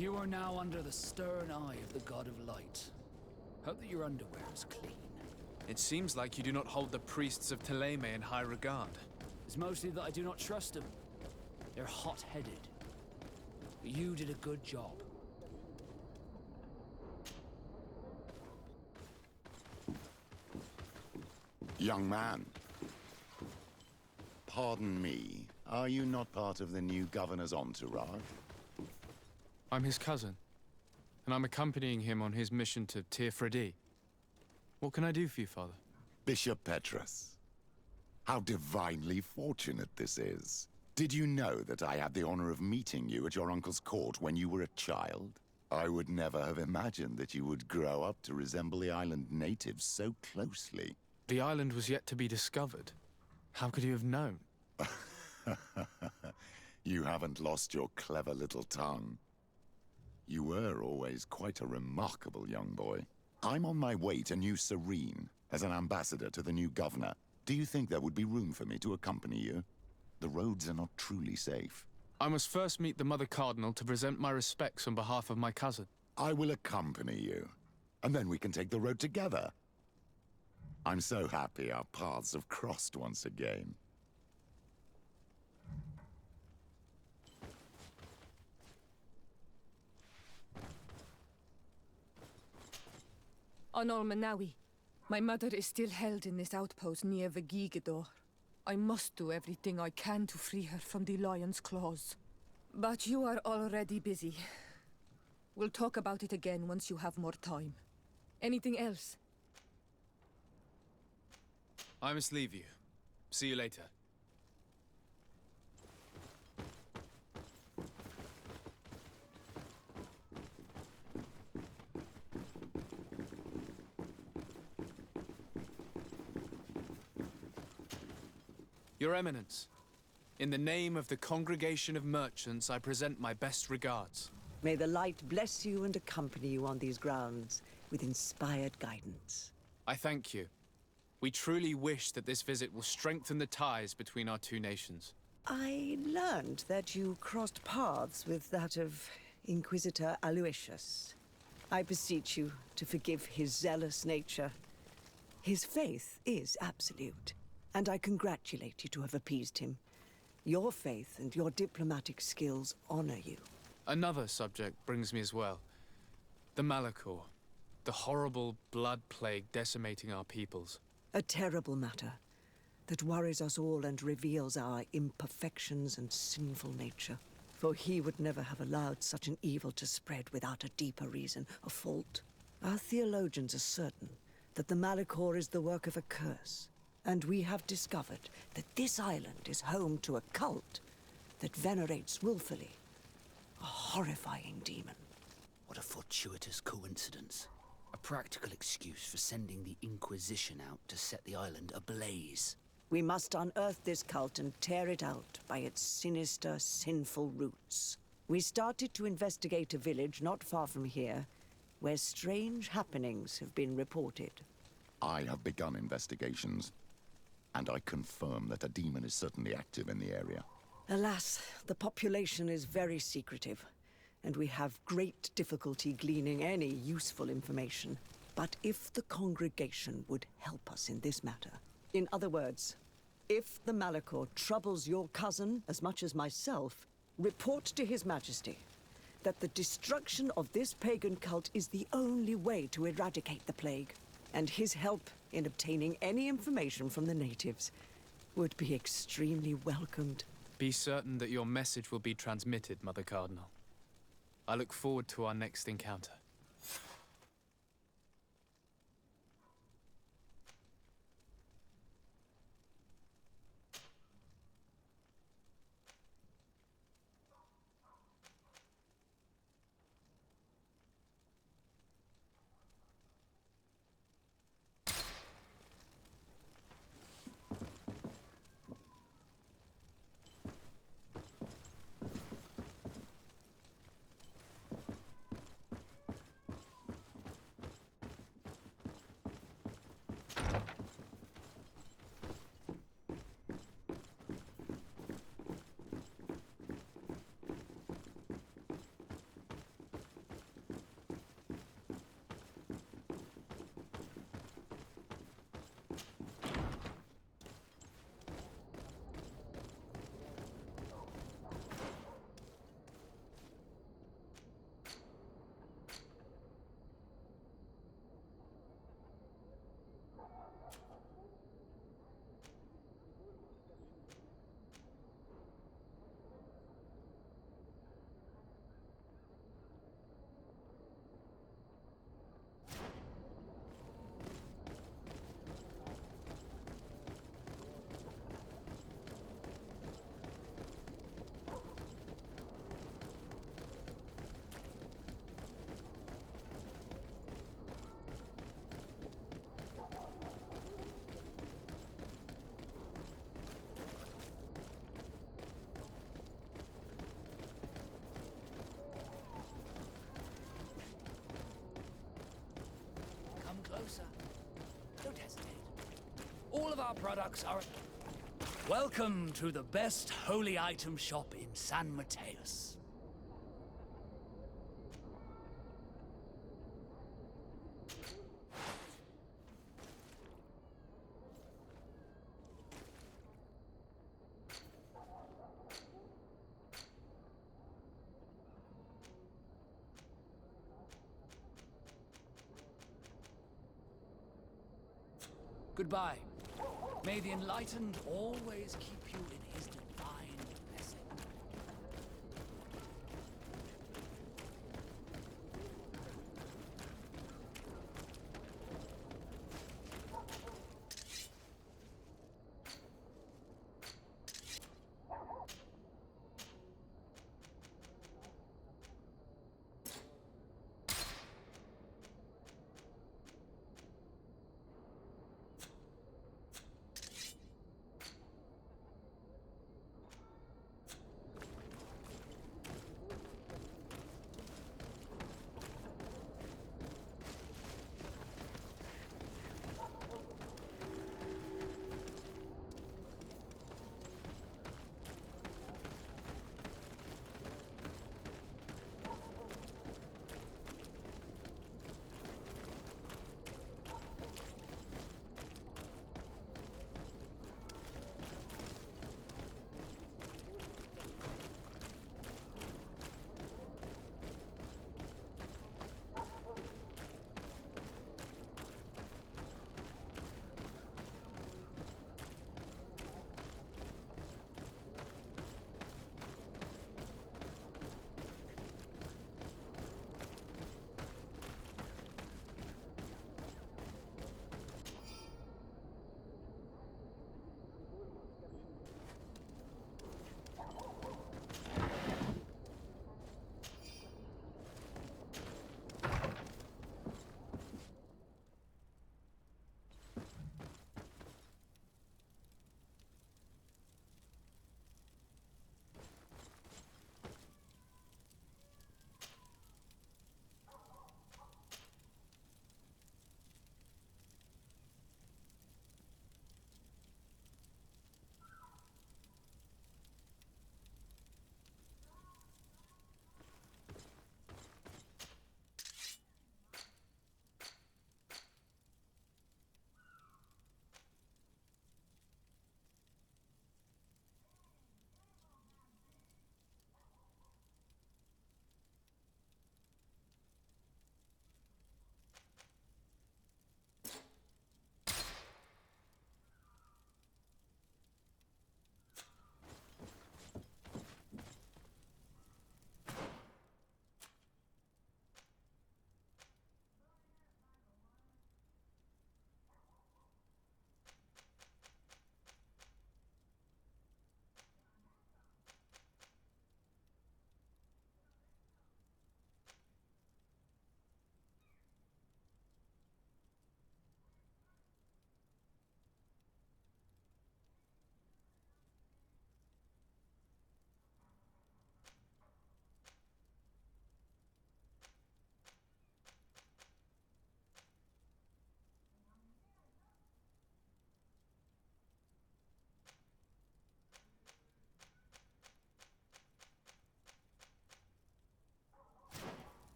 You are now under the stern eye of the God of Light. Hope that your underwear is clean. It seems like you do not hold the priests of Thélème in high regard. It's mostly that I do not trust them. They're hot-headed. But you did a good job. Young man. Pardon me, are you not part of the new governor's entourage? I'm his cousin, and I'm accompanying him on his mission to Tir-Fredi. What can I do for you, Father? Bishop Petrus. How divinely fortunate this is. Did you know that I had the honor of meeting you at your uncle's court when you were a child? I would never have imagined that you would grow up to resemble the island natives so closely. The island was yet to be discovered. How could you have known? You haven't lost your clever little tongue. You were always quite a remarkable young boy. I'm on my way to New Serene as an ambassador to the new governor. Do you think there would be room for me to accompany you? The roads are not truly safe. I must first meet the Mother Cardinal to present my respects on behalf of my cousin. I will accompany you, and then we can take the road together. I'm so happy our paths have crossed once again. Onol Manawi, my mother is still held in this outpost near Vegigador. I must do everything I can to free her from the lion's claws. But you are already busy. We'll talk about it again once you have more time. Anything else? I must leave you. See you later. Your Eminence, in the name of the Congregation of Merchants, I present my best regards. May the light bless you and accompany you on these grounds with inspired guidance. I thank you. We truly wish that this visit will strengthen the ties between our two nations. I learned that you crossed paths with that of Inquisitor Aloysius. I beseech you to forgive his zealous nature. His faith is absolute, and I congratulate you to have appeased him. Your faith and your diplomatic skills honor you. Another subject brings me as well. The Malachor. The horrible blood plague decimating our peoples. A terrible matter that worries us all and reveals our imperfections and sinful nature. For he would never have allowed such an evil to spread without a deeper reason, a fault. Our theologians are certain that the Malachor is the work of a curse, and we have discovered that this island is home to a cult that venerates willfully a horrifying demon. What a fortuitous coincidence. A practical excuse for sending the Inquisition out to set the island ablaze. We must unearth this cult and tear it out by its sinister, sinful roots. We started to investigate a village not far from here, where strange happenings have been reported. I have begun investigations, and I confirm that a demon is certainly active in the area. Alas, the population is very secretive, and we have great difficulty gleaning any useful information. But if the congregation would help us in this matter, in other words, if the Malachor troubles your cousin as much as myself, report to His Majesty that the destruction of this pagan cult is the only way to eradicate the plague, and his help in obtaining any information from the natives would be extremely welcomed. Be certain that your message will be transmitted, Mother Cardinal. I look forward to our next encounter. closer. Don't hesitate. All of our products are... Welcome to the best holy item shop in San Mateus. Goodbye. May the Enlightened always keep you in his divine blessing.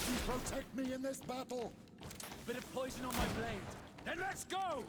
you protect me in this battle? Bit of poison on my blade. Then let's go!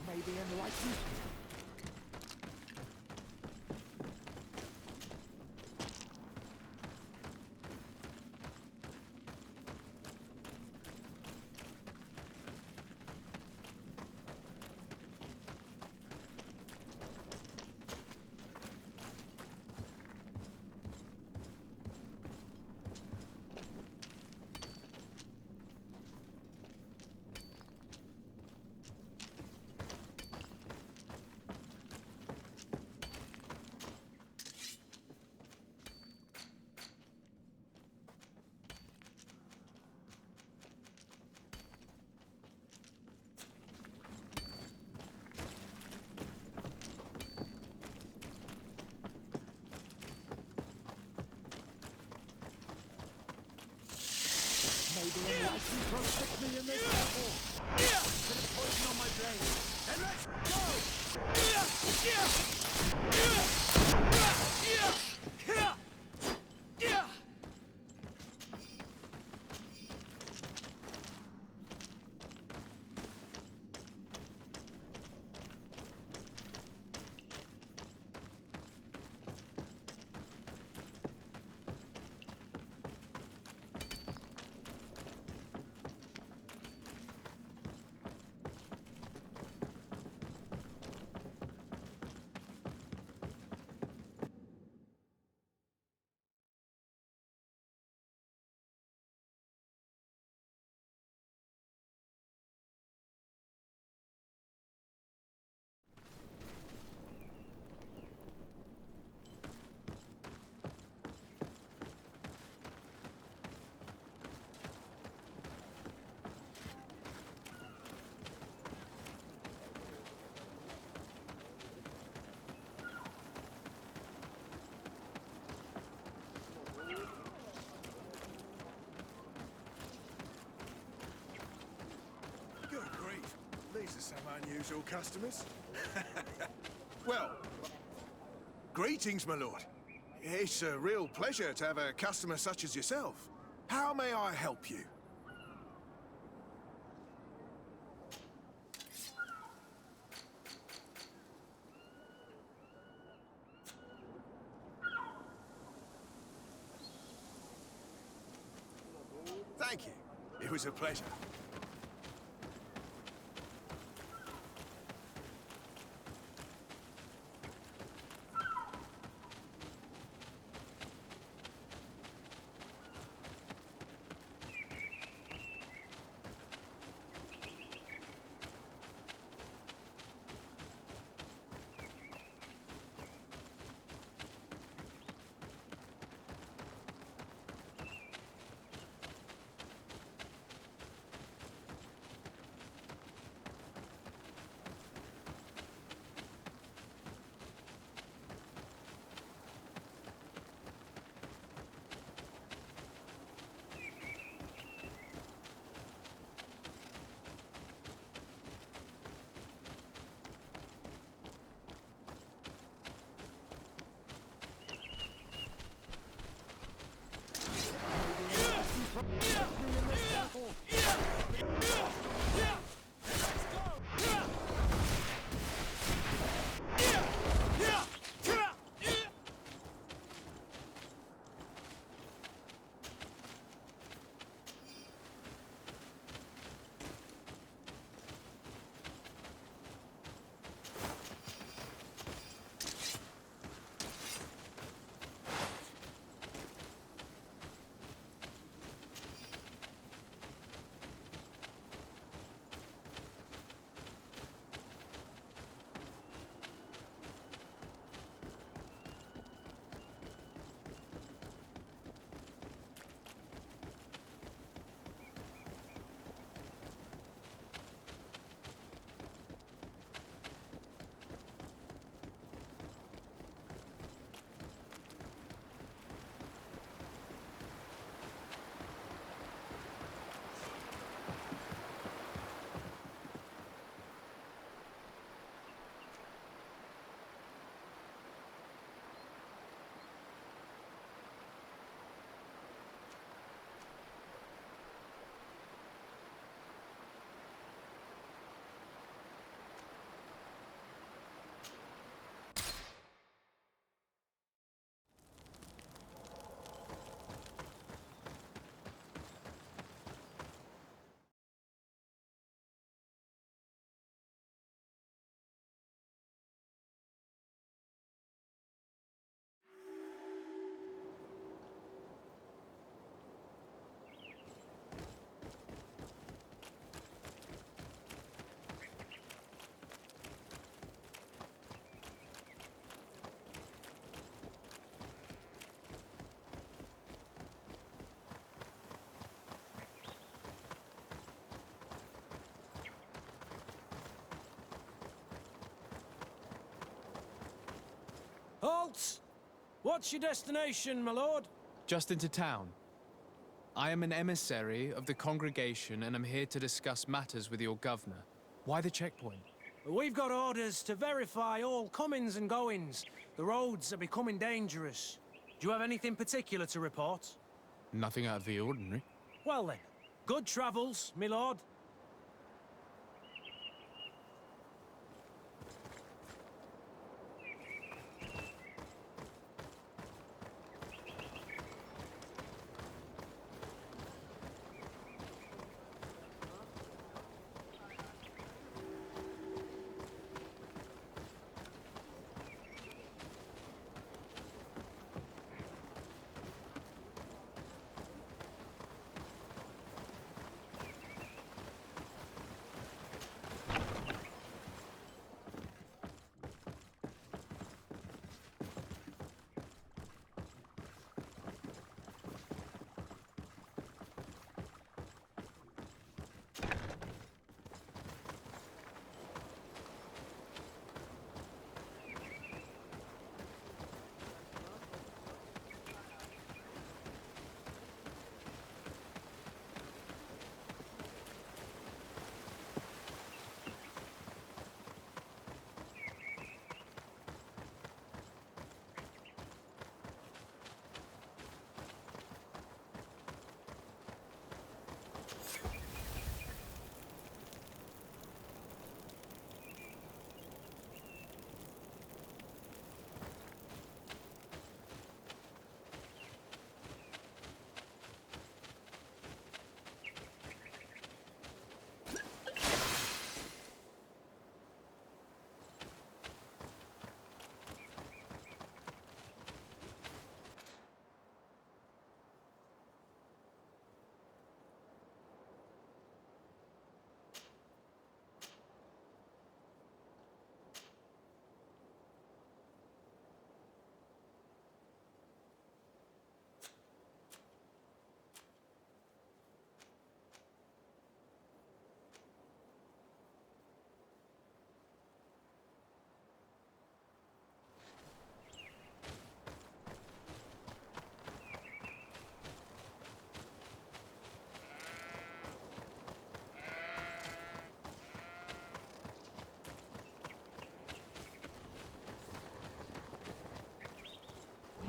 Maybe enlightened? Good grief. These are some unusual customers. Well, greetings, my lord. It's a real pleasure to have a customer such as yourself. How may I help you? Thank you. It was a pleasure. Halt! What's your destination, my lord? Just into town. I am an emissary of the congregation and am here to discuss matters with your governor. Why the checkpoint? We've got orders to verify all comings and goings. The roads are becoming dangerous. Do you have anything particular to report? Nothing out of the ordinary. Well then, good travels, my lord.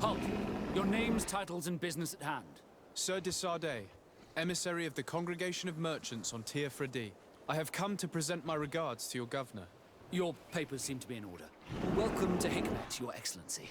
Halt! Your names, titles, and business at hand. Sir de Sardet, emissary of the Congregation of Merchants on Tir Fredi. I have come to present my regards to your governor. Your papers seem to be in order. Welcome to Hikmet, Your Excellency.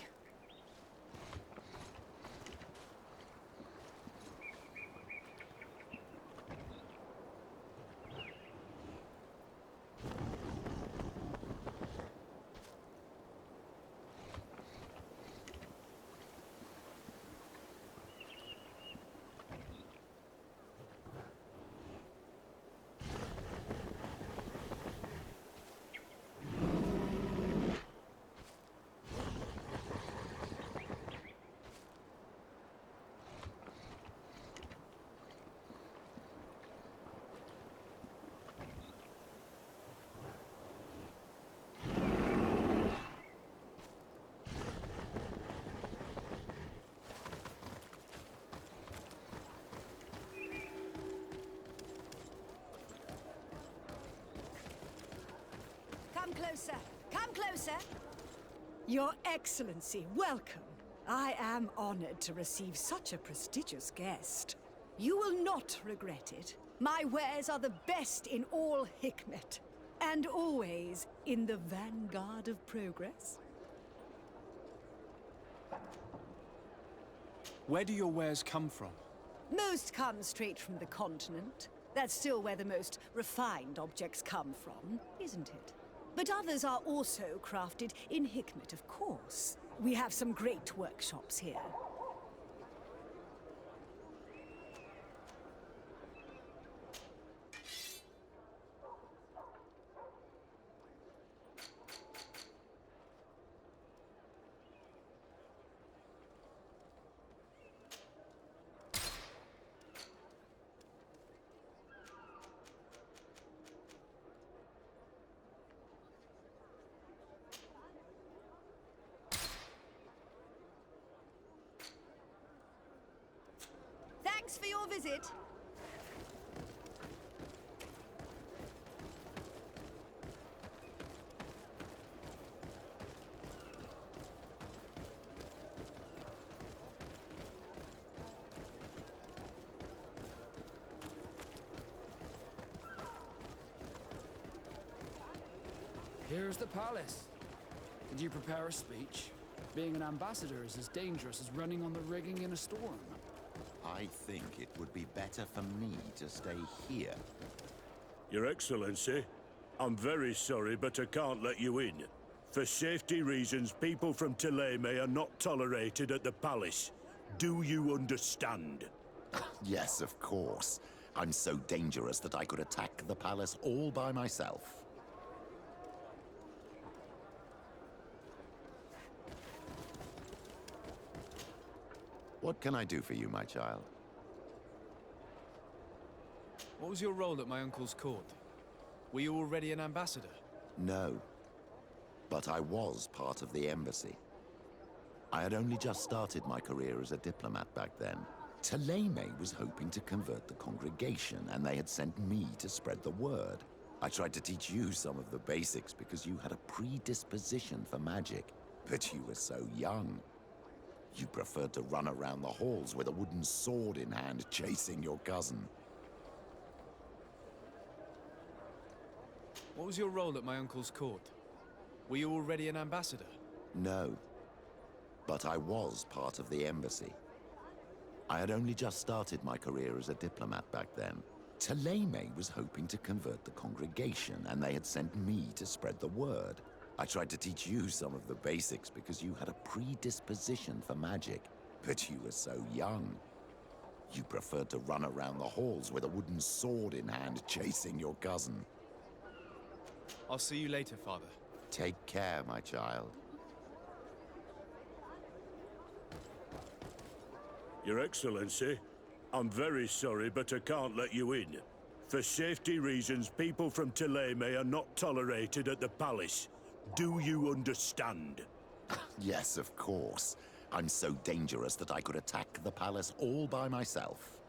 Come closer. Come closer. Your Excellency, welcome. I am honored to receive such a prestigious guest. You will not regret it. My wares are the best in all Hikmet, and always in the vanguard of progress. Where do your wares come from? Most come straight from the continent. That's still where the most refined objects come from, isn't it? But others are also crafted in Hikmet, of course. We have some great workshops here. Thanks for your visit. Here's the palace. Did you prepare a speech? Being an ambassador is as dangerous as running on the rigging in a storm. I think it would be better for me to stay here. Your Excellency, I'm very sorry, but I can't let you in. For safety reasons, people from Thélème are not tolerated at the palace. Do you understand? Yes, of course. I'm so dangerous that I could attack the palace all by myself. What can I do for you, my child? What was your role at my uncle's court? Were you already an ambassador? No. But I was part of the embassy. I had only just started my career as a diplomat back then. Thélème was hoping to convert the congregation, and they had sent me to spread the word. I tried to teach you some of the basics because you had a predisposition for magic, but you were so young. You preferred to run around the halls with a wooden sword in hand, chasing your cousin. What was your role at my uncle's court? Were you already an ambassador? No. But I was part of the embassy. I had only just started my career as a diplomat back then. Thélème was hoping to convert the congregation, and they had sent me to spread the word. I tried to teach you some of the basics because you had a predisposition for magic, but you were so young. You preferred to run around the halls with a wooden sword in hand, chasing your cousin. I'll see you later, Father. Take care, my child. Your Excellency, I'm very sorry, but I can't let you in. For safety reasons, people from Thélème are not tolerated at the palace. Do you understand? Yes, of course. I'm so dangerous that I could attack the palace all by myself.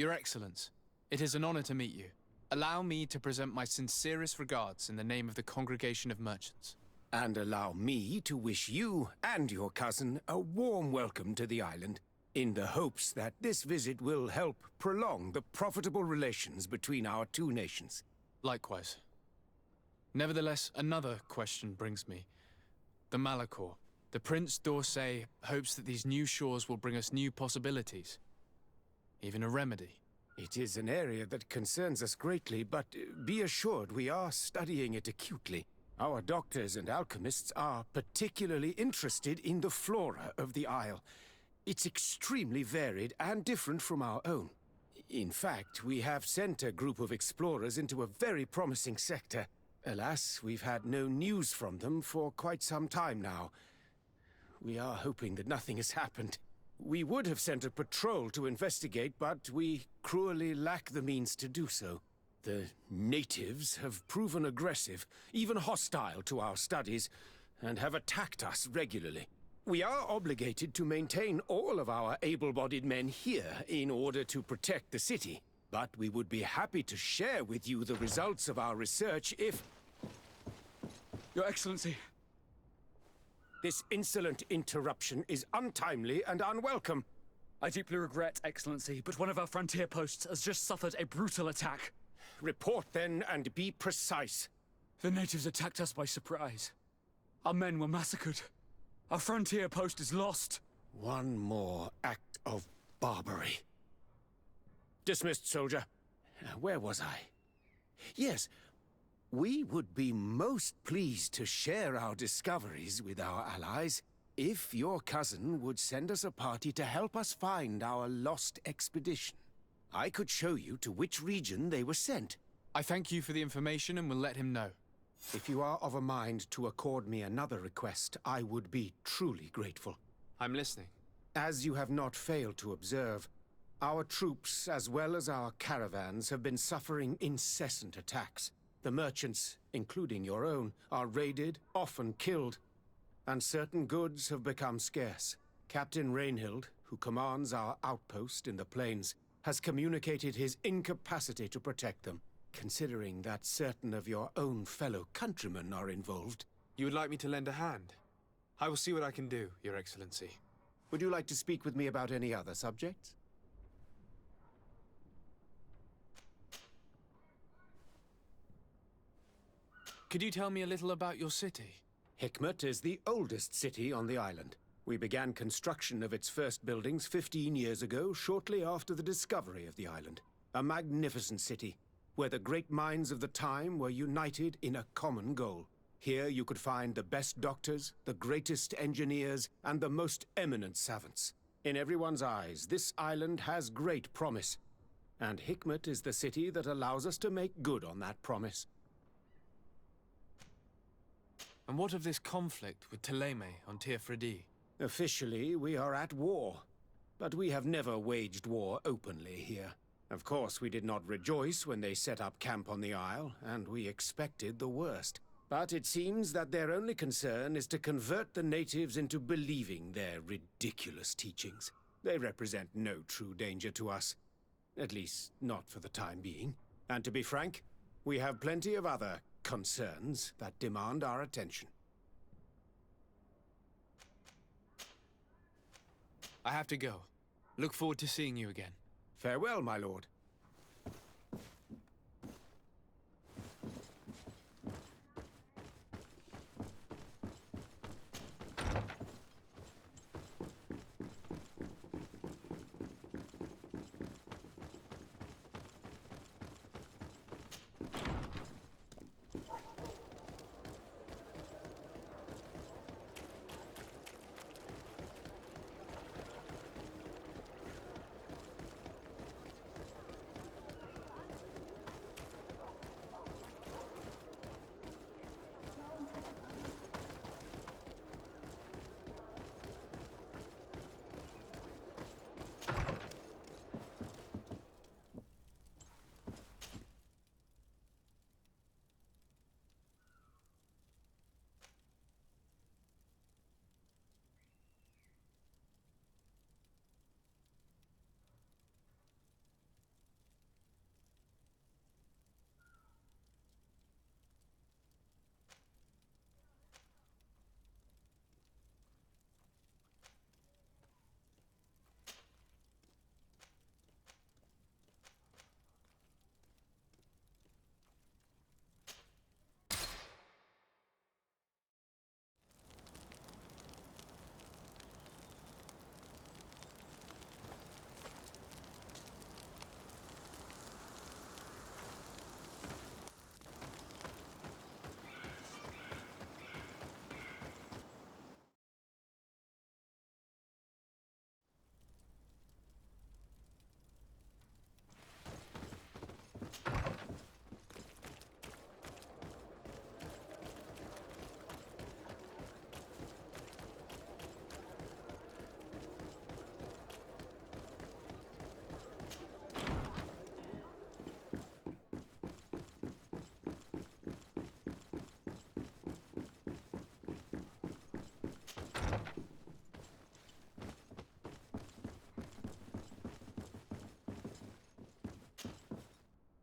Your Excellence, it is an honor to meet you. Allow me to present my sincerest regards in the name of the Congregation of Merchants. And allow me to wish you and your cousin a warm welcome to the island, in the hopes that this visit will help prolong the profitable relations between our two nations. Likewise. Nevertheless, another question brings me. The Malachor. The Prince d'Orsay hopes that these new shores will bring us new possibilities. Even a remedy. It is an area that concerns us greatly, but be assured we are studying it acutely. Our doctors and alchemists are particularly interested in the flora of the Isle. It's extremely varied and different from our own. In fact, we have sent a group of explorers into a very promising sector. Alas, we've had no news from them for quite some time now. We are hoping that nothing has happened. We would have sent a patrol to investigate, but we cruelly lack the means to do so. The natives have proven aggressive, even hostile to our studies, and have attacked us regularly. We are obligated to maintain all of our able-bodied men here in order to protect the city. But we would be happy to share with you the results of our research if... Your Excellency. This insolent interruption is untimely and unwelcome. I deeply regret, Excellency, but one of our frontier posts has just suffered a brutal attack. Report then, and be precise. The natives attacked us by surprise. Our men were massacred. Our frontier post is lost. One more act of barbarity. Dismissed, soldier. Where was I? Yes, we would be most pleased to share our discoveries with our allies if your cousin would send us a party to help us find our lost expedition. I could show you to which region they were sent. I thank you for the information and will let him know. If you are of a mind to accord me another request, I would be truly grateful. I'm listening. As you have not failed to observe, our troops, as well as our caravans, have been suffering incessant attacks. The merchants, including your own, are raided, often killed, and certain goods have become scarce. Captain Rainhild, who commands our outpost in the plains, has communicated his incapacity to protect them. Considering that certain of your own fellow countrymen are involved. You would like me to lend a hand? I will see what I can do, Your Excellency. Would you like to speak with me about any other subjects? Could you tell me a little about your city? Hikmet is the oldest city on the island. We began construction of its first buildings 15 years ago, shortly after the discovery of the island. A magnificent city, where the great minds of the time were united in a common goal. Here you could find the best doctors, the greatest engineers, and the most eminent savants. In everyone's eyes, this island has great promise, and Hikmet is the city that allows us to make good on that promise. And what of this conflict with Thélème on Tir Freddy? Officially, we are at war, but we have never waged war openly here. Of course, we did not rejoice when they set up camp on the Isle, and we expected the worst. But it seems that their only concern is to convert the natives into believing their ridiculous teachings. They represent no true danger to us. At least, not for the time being. And to be frank, we have plenty of other concerns that demand our attention. I have to go. Look forward to seeing you again. Farewell, my lord.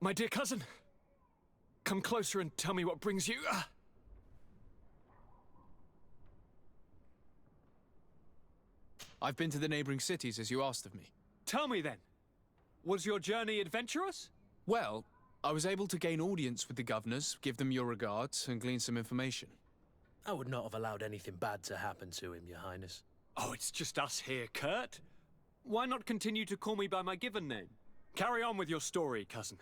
My dear cousin, come closer and tell me what brings you. I've been to the neighboring cities as you asked of me. Tell me then, was your journey adventurous? Well, I was able to gain audience with the governors, give them your regards, and glean some information. I would not have allowed anything bad to happen to him, Your Highness. Oh, it's just us here, Kurt. Why not continue to call me by my given name? Carry on with your story, cousin.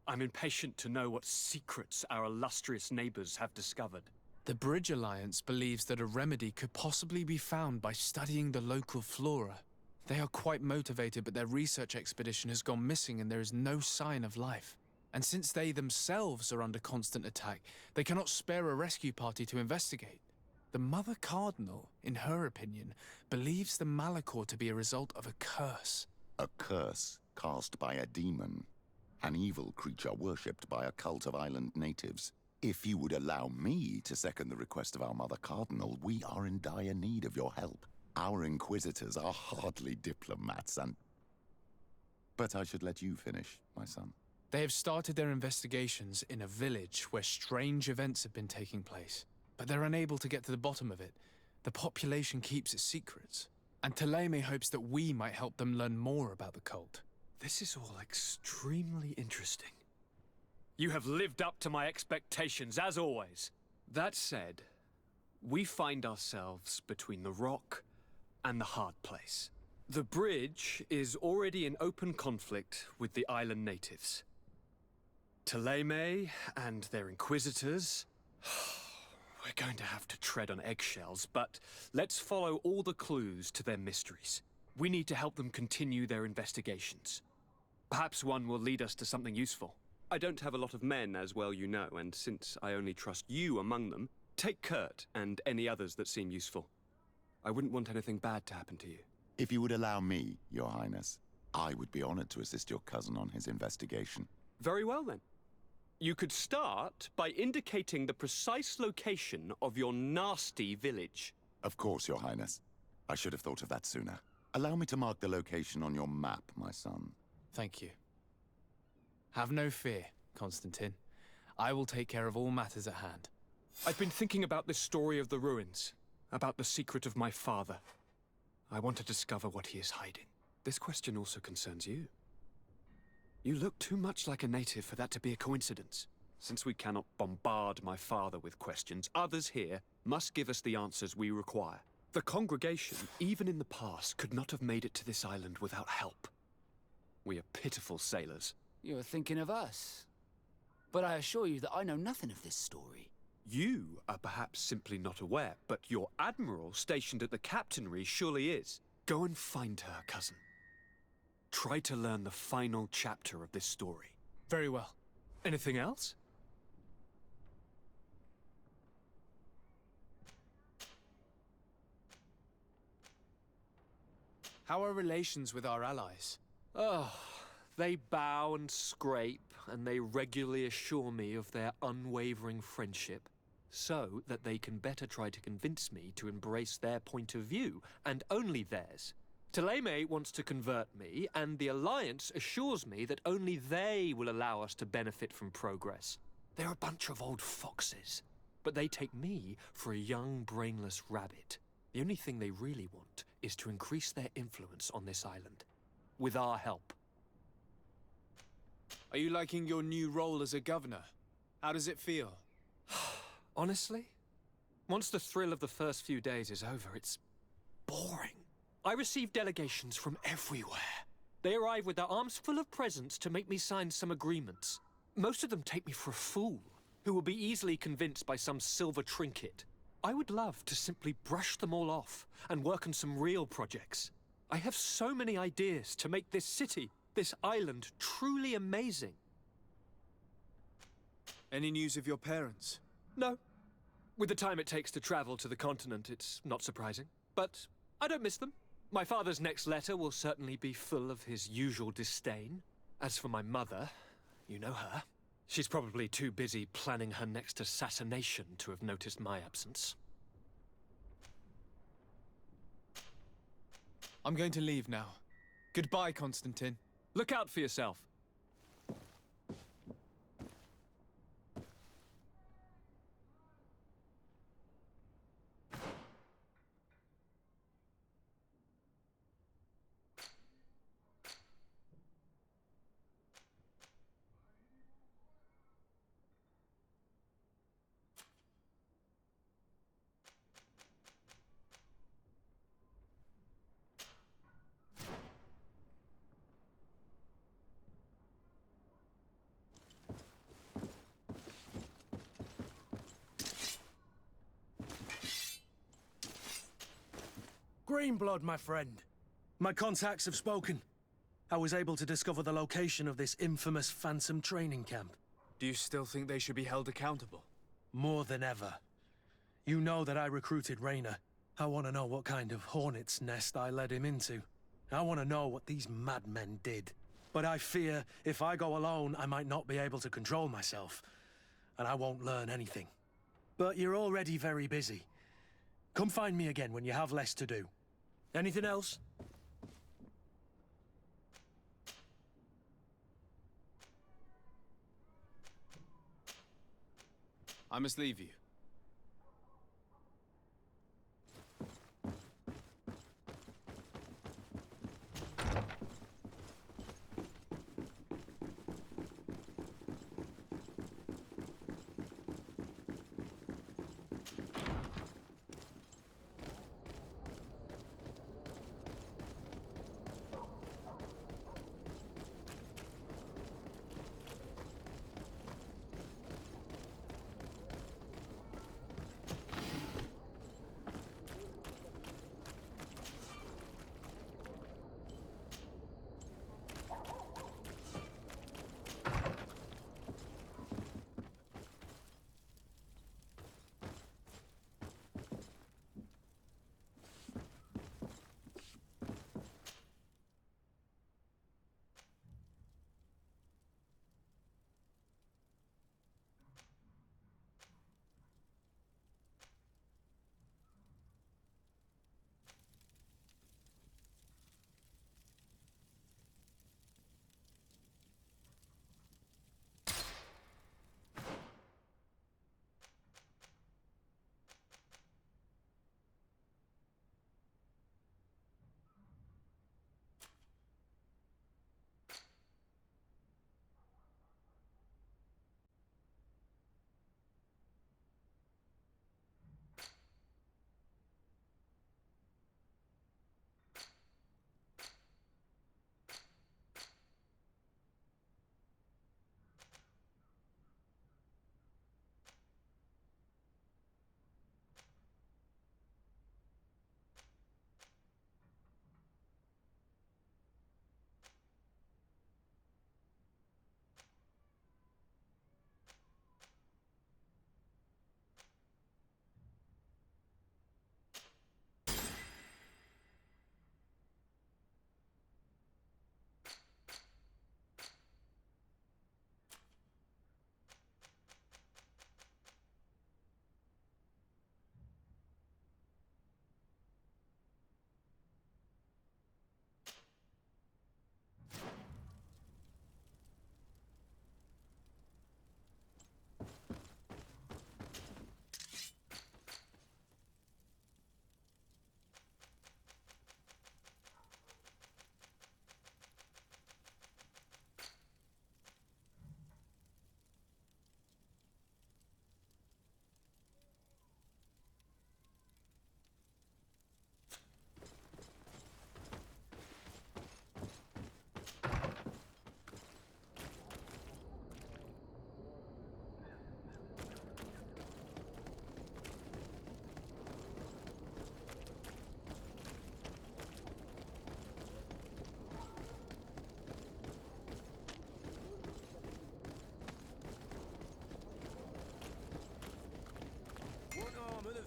I'm impatient to know what secrets our illustrious neighbors have discovered. The Bridge Alliance believes that a remedy could possibly be found by studying the local flora. They are quite motivated, but their research expedition has gone missing and there is no sign of life. And since they themselves are under constant attack, they cannot spare a rescue party to investigate. The Mother Cardinal, in her opinion, believes the Malachor to be a result of a curse. A curse cast by a demon. An evil creature worshipped by a cult of island natives. If you would allow me to second the request of our Mother Cardinal, we are in dire need of your help. Our inquisitors are hardly diplomats and... But I should let you finish, my son. They have started their investigations in a village where strange events have been taking place, but they're unable to get to the bottom of it. The population keeps its secrets, and Thélème hopes that we might help them learn more about the cult. This is all extremely interesting. You have lived up to my expectations, as always. That said, we find ourselves between the rock and the hard place. The bridge is already in open conflict with the island natives. Thélème and their inquisitors... We're going to have to tread on eggshells, but let's follow all the clues to their mysteries. We need to help them continue their investigations. Perhaps one will lead us to something useful. I don't have a lot of men, as well you know, and since I only trust you among them, take Kurt and any others that seem useful. I wouldn't want anything bad to happen to you. If you would allow me, Your Highness, I would be honored to assist your cousin on his investigation. Very well, then. You could start by indicating the precise location of your nasty village. Of course, Your Highness. I should have thought of that sooner. Allow me to mark the location on your map, my son. Thank you. Have no fear, Constantine. I will take care of all matters at hand. I've been thinking about this story of the ruins, about the secret of my father. I want to discover what he is hiding. This question also concerns you. You look too much like a native for that to be a coincidence. Since we cannot bombard my father with questions, others here must give us the answers we require. The congregation, even in the past, could not have made it to this island without help. We are pitiful sailors. You're thinking of us. But I assure you that I know nothing of this story. You are perhaps simply not aware, but your admiral stationed at the captainry surely is. Go and find her, cousin. Try to learn the final chapter of this story. Very well. Anything else? How are relations with our allies? Oh, they bow and scrape, and they regularly assure me of their unwavering friendship, so that they can better try to convince me to embrace their point of view, and only theirs. Thélème wants to convert me, and the Alliance assures me that only they will allow us to benefit from progress. They're a bunch of old foxes, but they take me for a young, brainless rabbit. The only thing they really want is to increase their influence on this island, with our help. Are you liking your new role as a governor? How does it feel? Honestly, once the thrill of the first few days is over, it's boring. I receive delegations from everywhere. They arrive with their arms full of presents to make me sign some agreements. Most of them take me for a fool, who will be easily convinced by some silver trinket. I would love to simply brush them all off and work on some real projects. I have so many ideas to make this city, this island, truly amazing. Any news of your parents? No. With the time it takes to travel to the continent, it's not surprising. But I don't miss them. My father's next letter will certainly be full of his usual disdain. As for my mother, you know her. She's probably too busy planning her next assassination to have noticed my absence. I'm going to leave now. Goodbye, Constantine. Look out for yourself. Greenblood, my friend. My contacts have spoken. I was able to discover the location of this infamous Phantom training camp. Do you still think they should be held accountable? More than ever. You know that I recruited Rayner. I want to know what kind of hornet's nest I led him into. I want to know what these madmen did. But I fear if I go alone, I might not be able to control myself, and I won't learn anything. But you're already very busy. Come find me again when you have less to do. Anything else? I must leave you.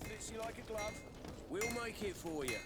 Fits you like a glove. We'll make it for you.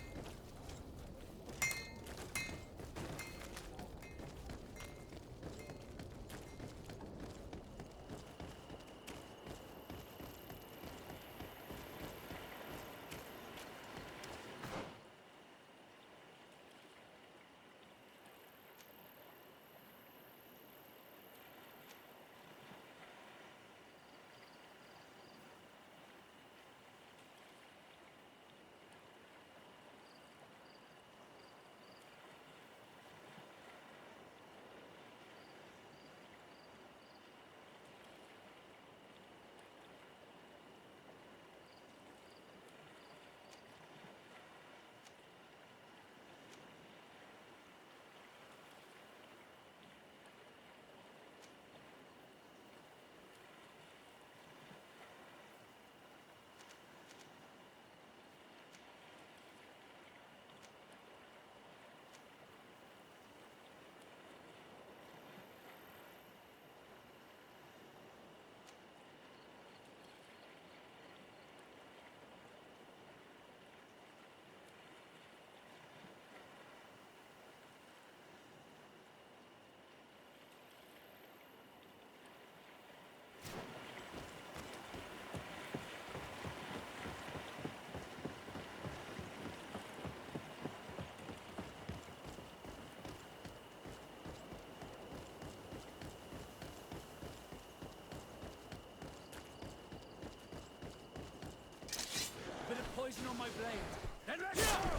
poison on my blade. Then let's go!